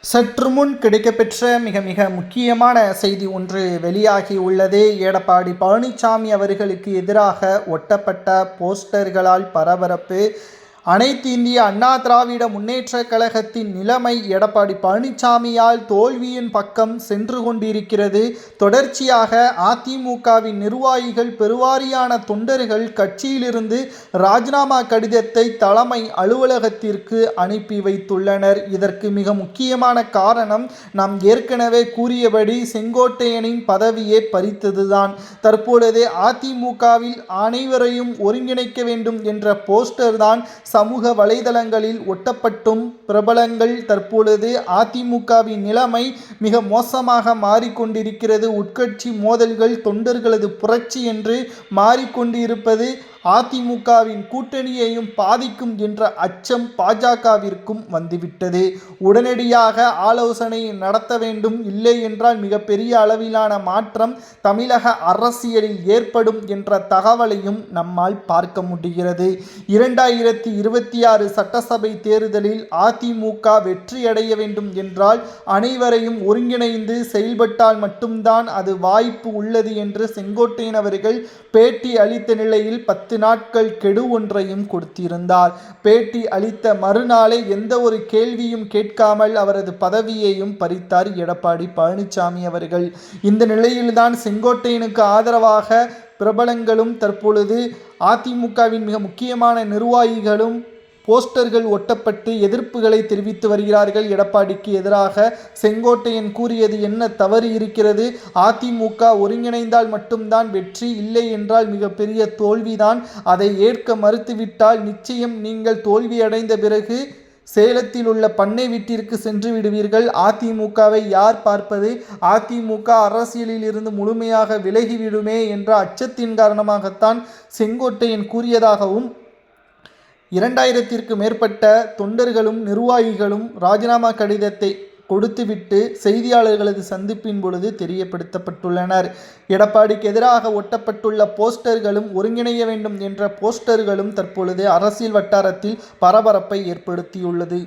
சற்று முன் கிடைக்கப்பெற்ற மிக மிக முக்கியமான செய்தி ஒன்று வெளியாகி உள்ளது. எடப்பாடி பழனிசாமி அவர்களுக்கு எதிராக ஒட்டப்பட்ட போஸ்டர்களால் பரபரப்பு. அனைத்து இந்திய அண்ணா திராவிட முன்னேற்ற கழகத்தின் நிலைமை எடப்பாடி பழனிசாமியால் தோல்வியின் பக்கம் சென்று கொண்டிருக்கிறது. தொடர்ச்சியாக அதிமுகவின் நிர்வாகிகள், பெருவாரியான தொண்டர்கள் கட்சியிலிருந்து ராஜினாமா கடிதத்தை தலைமை அலுவலகத்திற்கு அனுப்பி வைத்துள்ளனர். இதற்கு மிக முக்கியமான காரணம் நாம் ஏற்கனவே கூறியபடி செங்கோட்டையனின் பதவியை பறித்ததுதான். தற்பொழுது அதிமுகவில் அனைவரையும் ஒருங்கிணைக்க வேண்டும் என்ற போஸ்டர் தான் சமூக வலைதளங்களில் ஒட்டப்பட்டும் பிரபலங்கள். தற்பொழுது அதிமுகவின் நிலைமை மிக மோசமாக மாறிக்கொண்டிருக்கிறது. உட்கட்சி மோதல்கள், தொண்டர்களது புரட்சி என்று மாறிக்கொண்டிருப்பது அதிமுகவின் கூட்டணியையும் பாதிக்கும் என்ற அச்சம் பாஜகவிற்கும் வந்துவிட்டது. உடனடியாக ஆலோசனை நடத்த வேண்டும், இல்லை என்றால் மிகப்பெரிய அளவிலான மாற்றம் தமிழக அரசியலில் ஏற்படும் என்ற தகவலையும் நம்மால் பார்க்க முடிகிறது. 2026 சட்டசபை தேர்தலில் அதிமுக வெற்றியடைய வேண்டும் என்றால் அனைவரையும் ஒருங்கிணைந்து செயல்பட்டால் மட்டும்தான் அது வாய்ப்பு உள்ளது என்று செங்கோட்டையன் அவர்கள் பேட்டி அளித்த நிலையில் 10 நாட்கள் கெடு ஒன்றையும் கொடுத்திருந்தார். பேட்டி அளித்த மறுநாளே எந்த ஒரு கேள்வியும் கேட்காமல் அவரது பதவியையும் பறித்தார் எடப்பாடி பழனிசாமி அவர்கள். இந்த நிலையில்தான் செங்கோட்டையனுக்கு ஆதரவாக பிரபலங்களும் தற்பொழுது அதிமுகவின் மிக முக்கியமான நிர்வாகிகளும் போஸ்டர்கள் ஒட்டப்பட்டு எதிர்ப்புகளை தெரிவித்து வருகிறார்கள். எடப்பாடிக்கு எதிராக செங்கோட்டையன் கூறியது என்ன தவறு இருக்கிறது? அதிமுக ஒருங்கிணைந்தால் மட்டும்தான் வெற்றி, இல்லை என்றால் மிகப்பெரிய தோல்விதான். அதை ஏற்க மறுத்துவிட்டால் நிச்சயம் நீங்கள் தோல்வியடைந்த பிறகு சேலத்தில் உள்ள பண்ணை வீட்டிற்கு சென்று விடுவீர்கள். அதிமுகவை யார் பார்ப்பது? அதிமுக அரசியலில் இருந்து முழுமையாக விலகிவிடுமே என்ற அச்சத்தின் காரணமாகத்தான் செங்கோட்டையன் கூறியதாகவும் 2000த்திற்கு மேற்பட்ட தொண்டர்களும் நிர்வாகிகளும் ராஜினாமா கடிதத்தை கொடுத்துவிட்டு செய்தியாளர்களது சந்திப்பின் பொழுது தெரியப்படுத்தப்பட்டுள்ளனர். எடப்பாடிக்கு எதிராக ஒட்டப்பட்டுள்ள போஸ்டர்களும், ஒருங்கிணைய வேண்டும் என்ற போஸ்டர்களும் தற்பொழுது அரசியல் வட்டாரத்தில் பரபரப்பை ஏற்படுத்தியுள்ளது.